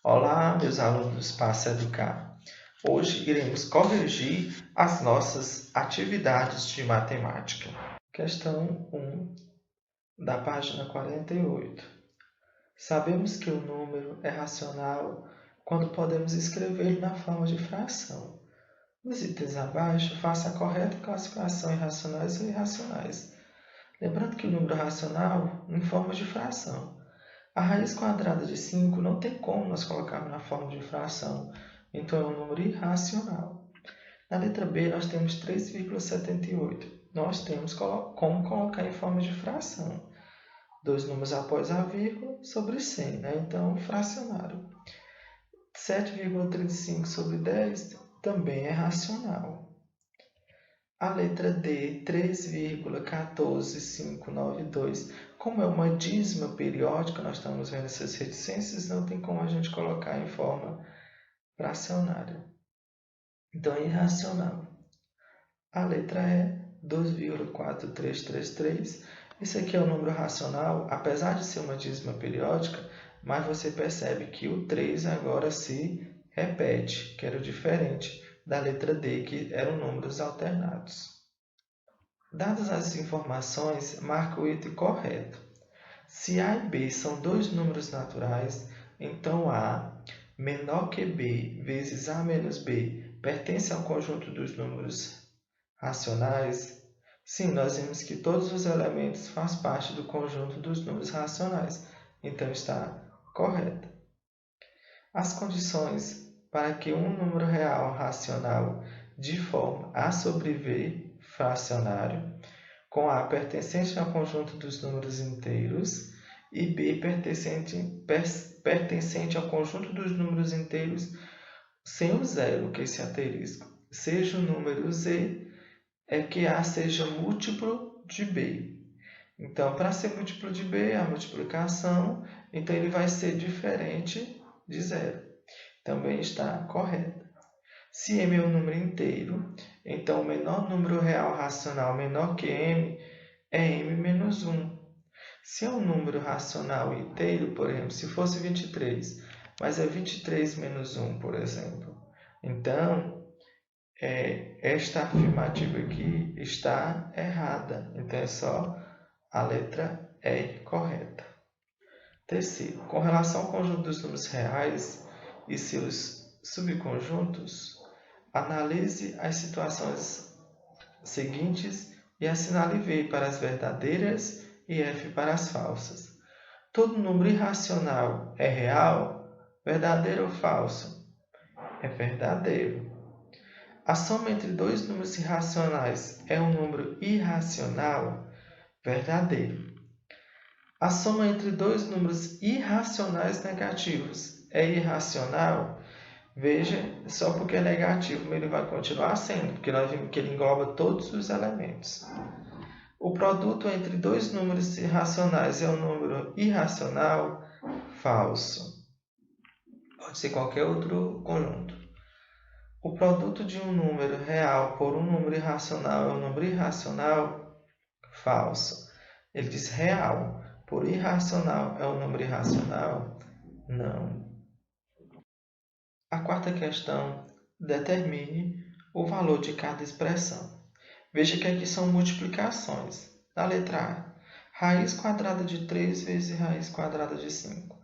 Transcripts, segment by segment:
Olá, meus alunos do Espaço Educar. Hoje iremos corrigir as nossas atividades de matemática. Questão 1, da página 48. Sabemos que o número é racional quando podemos escrevê-lo na forma de fração. Nos itens abaixo, faça a correta classificação em racionais ou irracionais. Lembrando que o número racional em forma de fração. A raiz quadrada de 5 não tem como nós colocarmos na forma de fração, então é um número irracional. Na letra B, nós temos 3,78. Nós temos como colocar em forma de fração. Dois números após a vírgula sobre 100, né? Então, fracionário. 7,35 sobre 10 também é racional. A letra D, 3,14592. Como é uma dízima periódica, nós estamos vendo essas reticências, não tem como a gente colocar em forma fracionária. Então, é irracional. A letra E, 2,4333. Esse aqui é um número racional, apesar de ser uma dízima periódica, mas você percebe que o 3 agora se repete, que era o diferente da letra D, que eram números alternados. Dadas as informações, marque o item correto. Se A e B são dois números naturais, então A menor que B vezes A menos B pertence ao conjunto dos números racionais? Sim, nós vimos que todos os elementos fazem parte do conjunto dos números racionais, então está correto. As condições para que um número real racional de forma A sobre V fracionário, com A pertencente ao conjunto dos números inteiros e B pertencente ao conjunto dos números inteiros sem o zero, que é esse asterisco, seja o número Z, é que A seja múltiplo de B. Então, para ser múltiplo de B, a multiplicação, então ele vai ser diferente de zero. Também está correto. Se m é um número inteiro, então o menor número real racional menor que m é m menos 1. Se é um número racional inteiro, por exemplo, se fosse 23, mas é 23 menos 1, por exemplo, então esta afirmativa aqui está errada. Então é só a letra E correta. Terceiro, com relação ao conjunto dos números reais e seus subconjuntos, analise as situações seguintes e assinale V para as verdadeiras e F para as falsas. Todo número irracional é real? Verdadeiro ou falso? É verdadeiro. A soma entre dois números irracionais é um número irracional? Verdadeiro. A soma entre dois números irracionais negativos é irracional? Veja, só porque é negativo, ele vai continuar sendo, porque nós vimos que ele engloba todos os elementos. O produto entre dois números irracionais é um número irracional? Falso. Pode ser qualquer outro conjunto. O produto de um número real por um número irracional é um número irracional? Falso. Ele diz real. Por irracional é um número irracional? Não. A quarta questão, determine o valor de cada expressão. Veja que aqui são multiplicações. Na letra A, raiz quadrada de 3 vezes raiz quadrada de 5.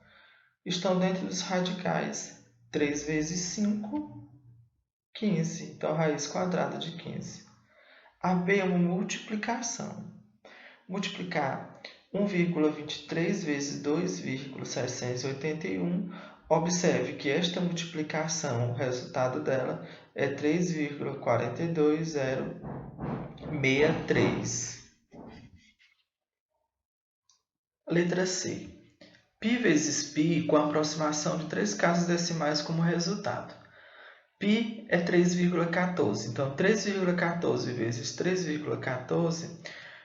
Estão dentro dos radicais. 3 vezes 5, 15. Então, raiz quadrada de 15. A B é uma multiplicação. Multiplicar 1,23 vezes 2,681. Observe que esta multiplicação, o resultado dela é 3,42063. Letra C. Π vezes π com aproximação de 3 casas decimais como resultado. Π é 3,14. Então, 3,14 vezes 3,14,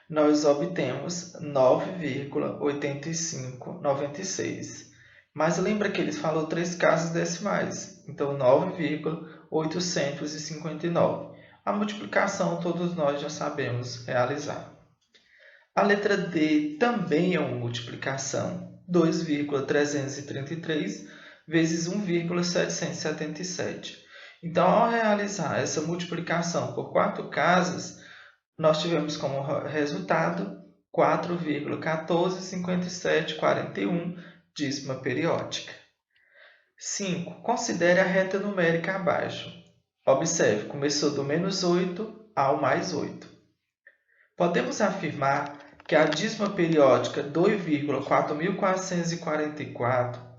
nós obtemos 9,8596. Mas lembra que ele falou 3 casas decimais. Então, 9,859. A multiplicação todos nós já sabemos realizar. A letra D também é uma multiplicação. 2,333 vezes 1,777. Então, ao realizar essa multiplicação por 4 casas, nós tivemos como resultado 4,145741, dízima periódica. 5. Considere a reta numérica abaixo. Observe, começou do menos 8 ao mais 8. Podemos afirmar que a dízima periódica 2,4444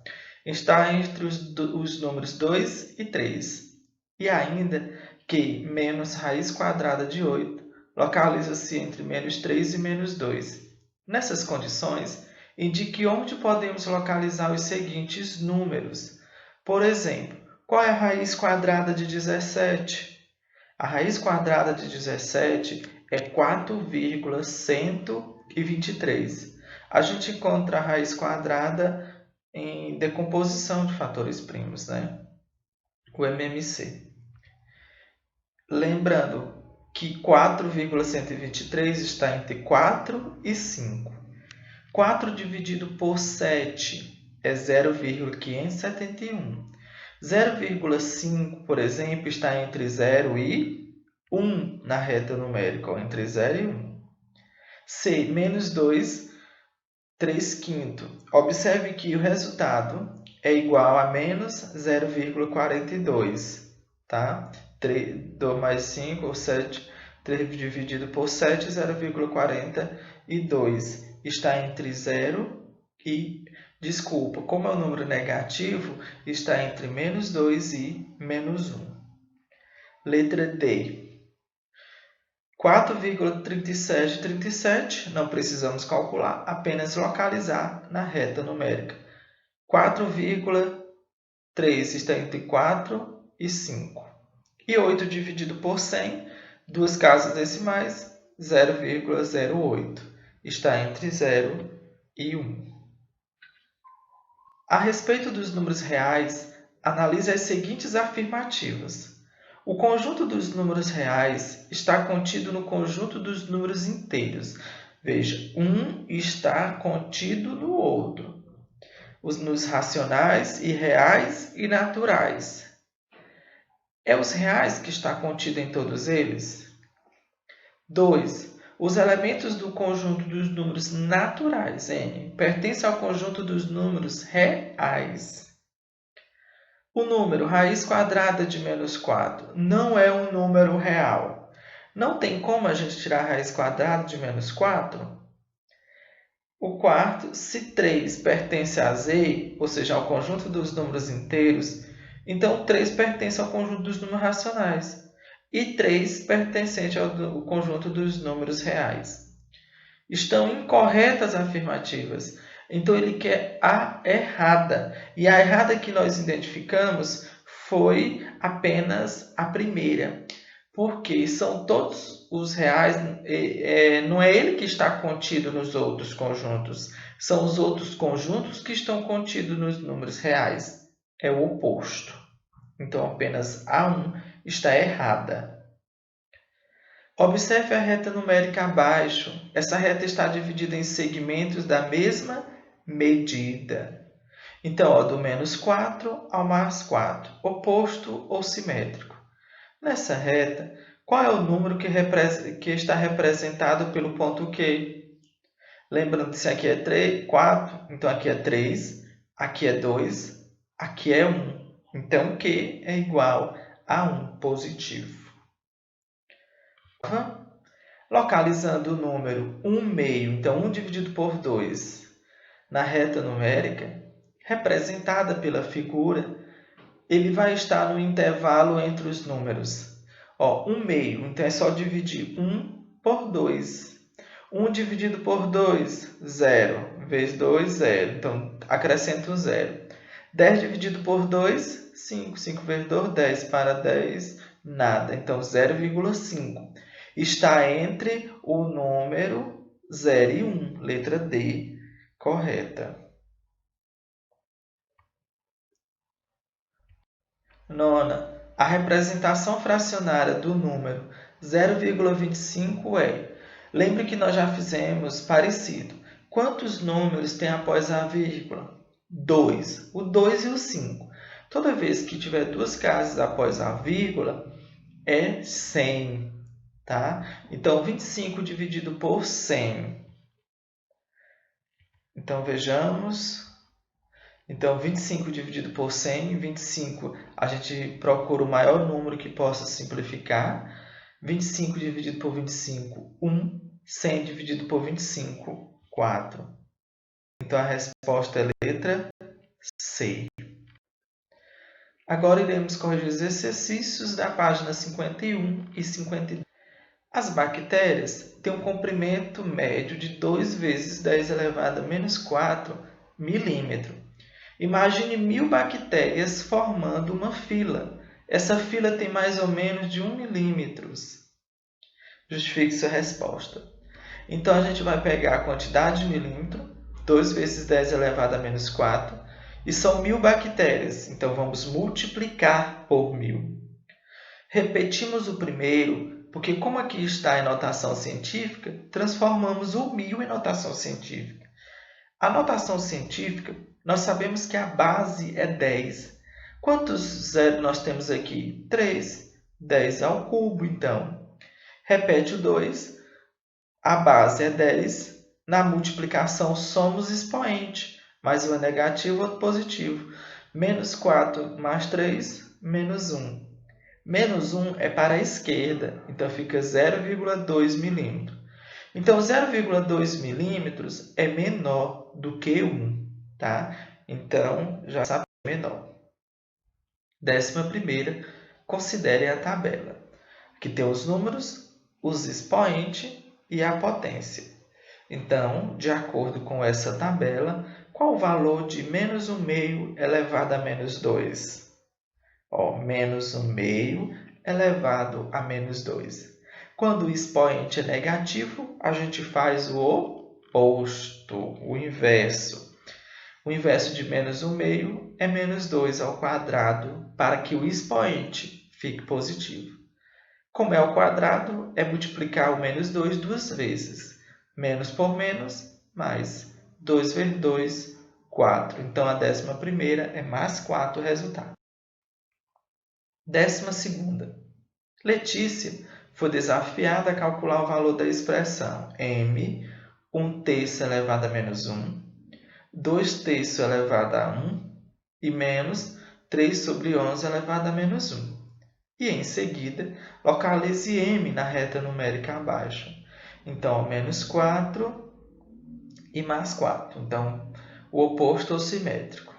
está entre os números 2 e 3, e ainda que menos raiz quadrada de 8 localiza-se entre menos 3 e menos 2. Nessas condições, indique onde podemos localizar os seguintes números. Por exemplo, qual é a raiz quadrada de 17? A raiz quadrada de 17 é 4,123. A gente encontra a raiz quadrada em decomposição de fatores primos, né? O MMC. Lembrando que 4,123 está entre 4 e 5. 4 dividido por 7 é 0,571. 0,5, por exemplo, está entre 0 e 1 na reta numérica, ou entre 0 e 1. C, menos 2, 3/5. Observe que o resultado é igual a menos 0,42. Tá? 2 mais 5, ou 7, 3 dividido por 7, 0,42. Está entre 0 e... Desculpa, como é um número negativo, está entre menos 2 e menos 1. Letra D. 4,3737, não precisamos calcular, apenas localizar na reta numérica. 4,3 está entre 4 e 5. E 8 dividido por 100, duas casas decimais, 0,08. Está entre 0 e 1. A respeito dos números reais, analise as seguintes afirmativas. O conjunto dos números reais está contido no conjunto dos números inteiros. Veja, um está contido no outro. Nos racionais, irreais e naturais. É os reais que está contido em todos eles? 2. Os elementos do conjunto dos números naturais, N, pertencem ao conjunto dos números reais. O número raiz quadrada de menos 4 não é um número real. Não tem como a gente tirar a raiz quadrada de menos 4? O quarto, se 3 pertence a Z, ou seja, ao conjunto dos números inteiros, então 3 pertence ao conjunto dos números racionais e 3 pertencente ao conjunto dos números reais. Estão incorretas as afirmativas. Então, ele quer a errada. E a errada que nós identificamos foi apenas a primeira. Porque são todos os reais, não é ele que está contido nos outros conjuntos. São os outros conjuntos que estão contidos nos números reais. É o oposto. Então, apenas A1 está errada. Observe a reta numérica abaixo. Essa reta está dividida em segmentos da mesma medida. Então, do menos 4 ao mais 4, oposto ou simétrico. Nessa reta, qual é o número que está representado pelo ponto Q? Lembrando que se aqui é 4, então aqui é 3, aqui é 2, aqui é 1. Então, Q é igual a 1 positivo. Localizando o número 1/2, então 1 dividido por 2, na reta numérica, representada pela figura, ele vai estar no intervalo entre os números. 1/2, então é só dividir 1 por 2. 1 dividido por 2, 0. Vezes 2, 0. Então, acrescento 0. 10 dividido por 2, 5. 5 vezes 2, 10. Para 10, nada. Então, 0,5. Está entre o número 0 e 1. Letra D, correta. 9. A representação fracionária do número 0,25 é... Lembre que nós já fizemos parecido. Quantos números tem após a vírgula? 2. O 2 e o 5. Toda vez que tiver duas casas após a vírgula, é 100. Tá? Então, 25 dividido por 100. Então, vejamos. Então, 25 dividido por 100. 25, a gente procura o maior número que possa simplificar. 25 dividido por 25, 1. 100 dividido por 25, 4. Então, a resposta é letra C. Agora, iremos corrigir os exercícios da página 51 e 52. As bactérias têm um comprimento médio de 2 vezes 10 elevado a menos 4 milímetros. Imagine 1000 bactérias formando uma fila. Essa fila tem mais ou menos de 1 milímetro. Justifique sua resposta. Então, a gente vai pegar a quantidade de milímetro, 2 vezes 10 elevado a menos 4, e são 1000 bactérias. Então, vamos multiplicar por 1000. Repetimos o primeiro, porque como aqui está em notação científica, transformamos o 1000 em notação científica. A notação científica, nós sabemos que a base é 10. Quantos zeros nós temos aqui? 3. 10 ao cubo, então. Repete o 2. A base é 10. Na multiplicação, somos expoente. Mais um é negativo, outro positivo. Menos 4 mais 3, menos 1. Menos 1 é para a esquerda, então fica 0,2 milímetros. Então, 0,2 milímetros é menor do que 1. Tá? Então, já sabe menor. 11ª, considere a tabela. Aqui tem os números, os expoentes e a potência. Então, de acordo com essa tabela, qual o valor de menos 1/2 elevado a menos 2? Menos 1/2 elevado a menos 2. Quando o expoente é negativo, a gente faz o oposto, o inverso. O inverso de menos 1/2 é menos 2 ao quadrado, para que o expoente fique positivo. Como é ao quadrado, é multiplicar o menos 2 duas vezes. Menos por menos, mais 2 vezes 2, 4. Então, a 11ª é mais 4 o resultado. 12ª. Letícia foi desafiada a calcular o valor da expressão m, 1/3 elevado a menos 1, 2/3 elevado a 1 e menos 3 sobre 11 elevado a menos 1. E, em seguida, localize m na reta numérica abaixo. Então, menos 4 e mais 4. Então, o oposto ou simétrico.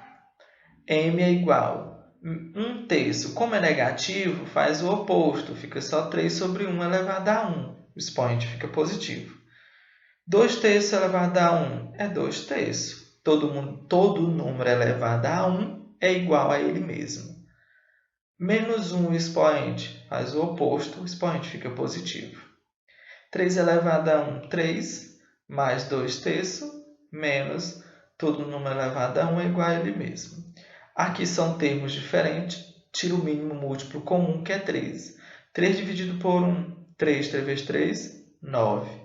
m é igual a 1/3. Como é negativo, faz o oposto. Fica só 3 sobre 1 elevado a 1. O expoente fica positivo. 2/3 elevado a 1 é 2/3. Todo número elevado a 1 é igual a ele mesmo. Menos 1 o expoente faz o oposto. O expoente fica positivo. 3 elevado a 1, 3, mais 2/3, menos todo número elevado a 1 é igual a ele mesmo. Aqui são termos diferentes. Tira o mínimo múltiplo comum, que é 3. 3 dividido por 1, 3. 3 vezes 3, 9.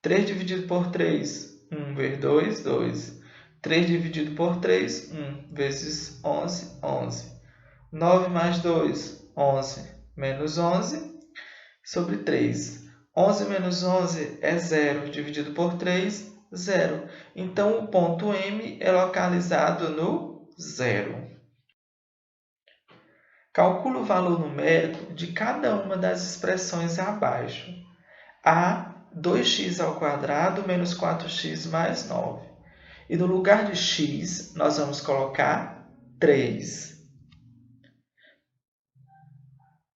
3 dividido por 3, 1 vezes 2, 2. 3 dividido por 3, 1 vezes 11, 11. 9 mais 2, 11. Menos 11 sobre 3. 11 menos 11 é 0. Dividido por 3, 0. Então, o ponto M é localizado no 0. Calcule o valor numérico de cada uma das expressões abaixo. A, 2x² menos 4x mais 9. E no lugar de x, nós vamos colocar 3.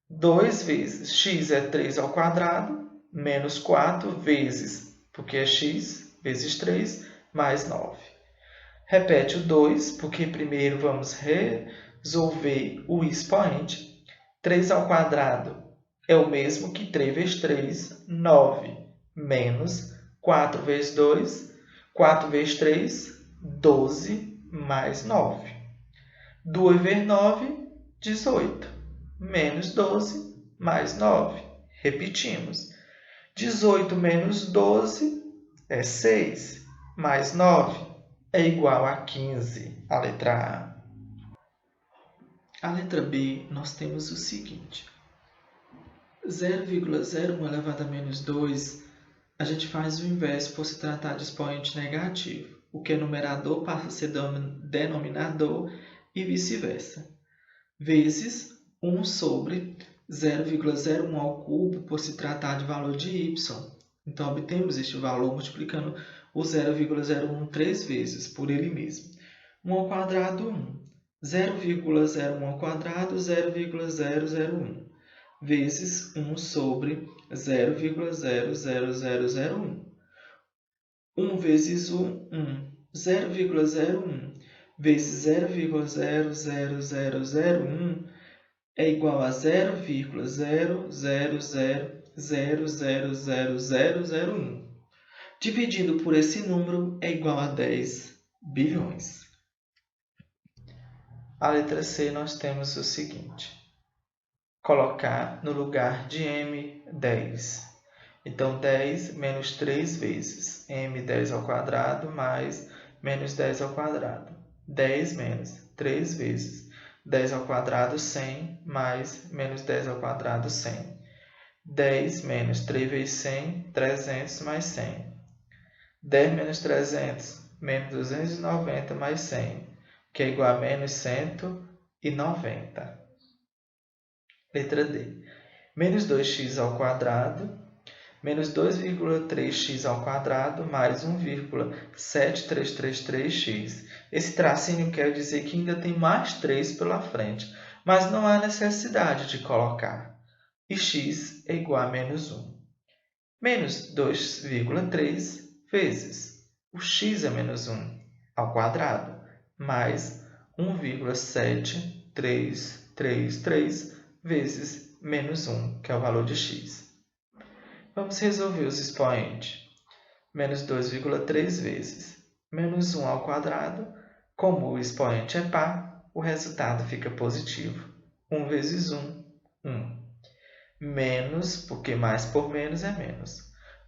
2 vezes x é 3², menos 4 vezes, porque é x, vezes 3, mais 9. Repete o 2, porque primeiro vamos resolver o expoente. 3² é o mesmo que 3 vezes 3, 9, menos 4 vezes 2, 4 vezes 3, 12, mais 9. 2 vezes 9, 18, menos 12, mais 9. Repetimos. 18 menos 12 é 6, mais 9 é igual a 15, a letra A. A letra B, nós temos o seguinte. 0,01 elevado a menos 2, a gente faz o inverso por se tratar de expoente negativo. O que é numerador passa a ser denominador e vice-versa. Vezes 1 sobre 0,01 ao cubo por se tratar de valor de y. Então, obtemos este valor multiplicando o 0,01 3 vezes por ele mesmo. 1 ao quadrado, 1. 0,01 ao quadrado, 0,0001. Vezes 1 sobre 0,00001. 1 vezes 1, 1. 0,01 vezes 0,00001 é igual a 0,000000001. Dividido por esse número é igual a 10 bilhões. A letra C, nós temos o seguinte. Colocar no lugar de m 10. Então, 10 menos 3 vezes m 10 ao quadrado mais menos 10 ao quadrado. 10 menos 3 vezes 10 ao quadrado, 100, mais menos 10 ao quadrado, 100. 10 menos 3 vezes 100, 300 mais 100. 10 menos 300, menos 290 mais 100, que é igual a menos 190. Letra D. Menos 2x ao quadrado, menos 2,3x ao quadrado, mais 1,7333x. Esse tracinho quer dizer que ainda tem mais 3 pela frente, mas não há necessidade de colocar. E x é igual a menos 1. Menos 2,3 vezes o x é menos 1 ao quadrado, mais 1,7333 vezes menos 1, que é o valor de x. Vamos resolver os expoentes. Menos 2,3 vezes menos 1 ao quadrado. Como o expoente é par, o resultado fica positivo. 1 vezes 1, 1. Menos, porque mais por menos é menos.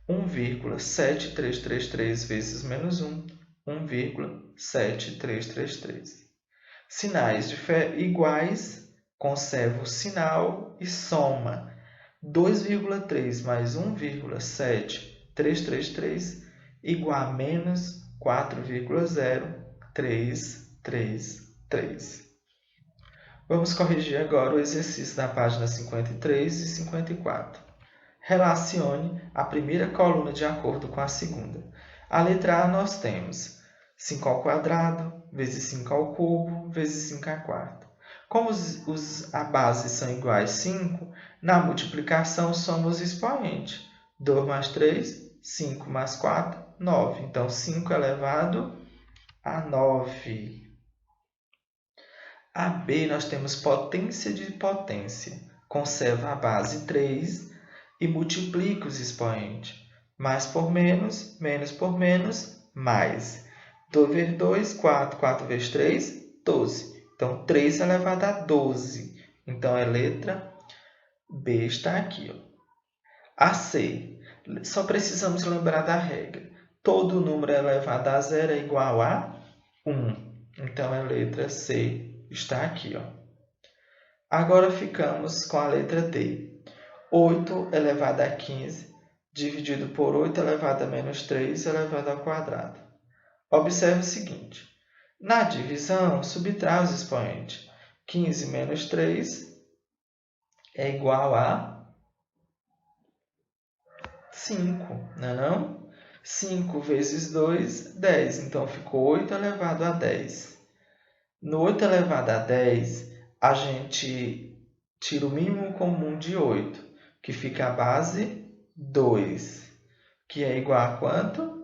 1,7333 vezes menos 1, 1,7333. Sinais iguais, conserva o sinal e soma. 2,3 mais 1,7333 igual a menos 4,033. Vamos corrigir agora o exercício da página 53 e 54. Relacione a primeira coluna de acordo com a segunda. A letra A nós temos 5 ao quadrado, vezes 5 ao cubo, vezes 5 à quarta. Como a base são iguais 5, na multiplicação somos expoente. 2 mais 3, 5 mais 4, 9. Então, 5 elevado a 9. A B, nós temos potência de potência. Conserva a base 3 e multiplica os expoentes. Mais por menos por menos, mais. 2 vezes 2, 4. 4 vezes 3, 12. Então, 3 elevado a 12. Então, a letra B está aqui. A C, só precisamos lembrar da regra. Todo número elevado a zero é igual a 1. Então, a letra C está aqui. Agora, ficamos com a letra D. 8 elevado a 15, dividido por 8 elevado a menos 3 elevado ao quadrado. Observe o seguinte. Na divisão, subtrai os expoentes. 15 menos 3 é igual a 5, não é não? 5 vezes 2, 10. Então, ficou 8 elevado a 10. No 8 elevado a 10, a gente tira o mínimo comum de 8, que fica a base 2, que é igual a quanto?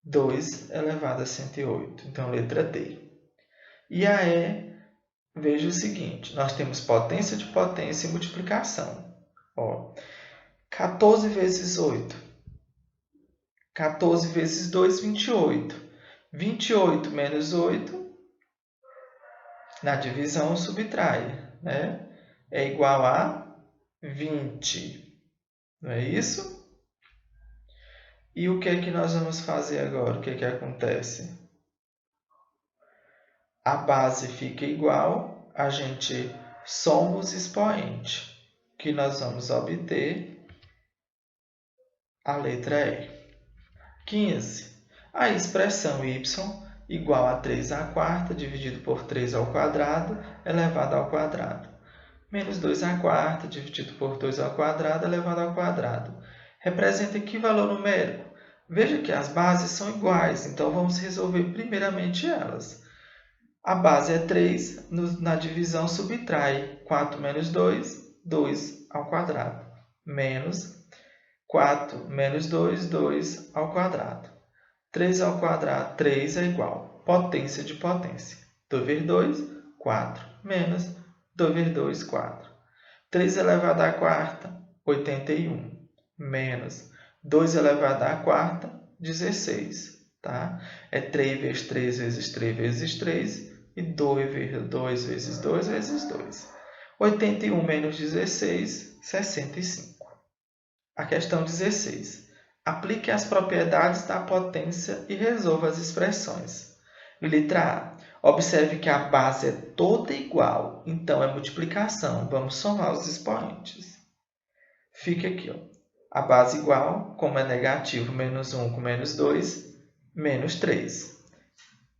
2 elevado a 108. Então, letra D. E a E, veja o seguinte, nós temos potência de potência e multiplicação. 14 vezes 8. 14 vezes 2, 28. 28 menos 8, na divisão subtrai, né? É igual a 20. Não é isso? E o que é que nós vamos fazer agora? O que é que acontece? a base fica igual, a gente soma os expoentes, que nós vamos obter a letra E. 15. A expressão y igual a 3/4 dividido por 3 ao quadrado elevado ao quadrado. Menos 2/4 dividido por 2 ao quadrado elevado ao quadrado. Representa que valor numérico? Veja que as bases são iguais, então vamos resolver primeiramente elas. A base é 3, na divisão subtrai 4 menos 2, 2 ao quadrado. Menos 4 menos 2, 2 ao quadrado. 3 ao quadrado, 3 é igual. Potência de potência. 2 vezes 2, 4. Menos 2 vezes 2, 4. 3 elevado à quarta, 81. Menos 2 elevado à quarta, 16. Tá? É 3 vezes 3 vezes 3 vezes 3 e 2 vezes 2 vezes 2 vezes 2. 81 menos 16, 65. A questão 16. Aplique as propriedades da potência e resolva as expressões. Letra A. Observe que a base é toda igual, então é multiplicação. Vamos somar os expoentes. Fica aqui, ó. A base igual, como é negativo, menos 1 com menos 2, menos 3.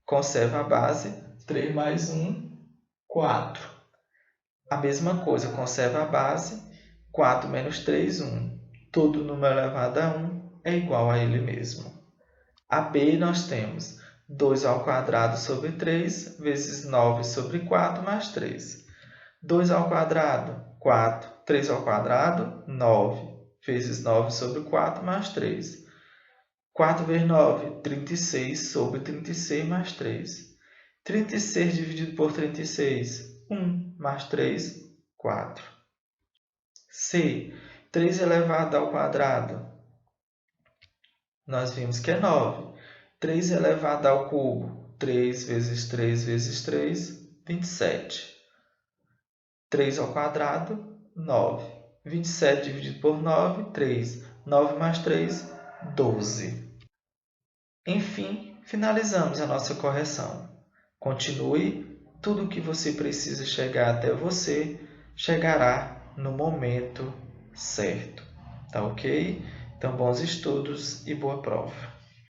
Conserva a base, 3 mais 1, 4. A mesma coisa, conserva a base, 4 menos 3, 1. Todo número elevado a 1 é igual a ele mesmo. A B nós temos 2 ao quadrado sobre 3 vezes 9 sobre 4 mais 3. 2 ao quadrado, 4. 3 ao quadrado, 9 vezes 9 sobre 4 mais 3. 4 vezes 9, 36 sobre 36 mais 3. 36 dividido por 36, 1 mais 3, 4. C. 3 elevado ao quadrado, nós vimos que é 9. 3 elevado ao cubo, 3 vezes 3 vezes 3, 27. 3 ao quadrado, 9. 27 dividido por 9, 3. 9 mais 3, 12. Enfim, finalizamos a nossa correção. Continue, tudo o que você precisa chegar até você chegará no momento certo. Tá ok? Então, bons estudos e boa prova.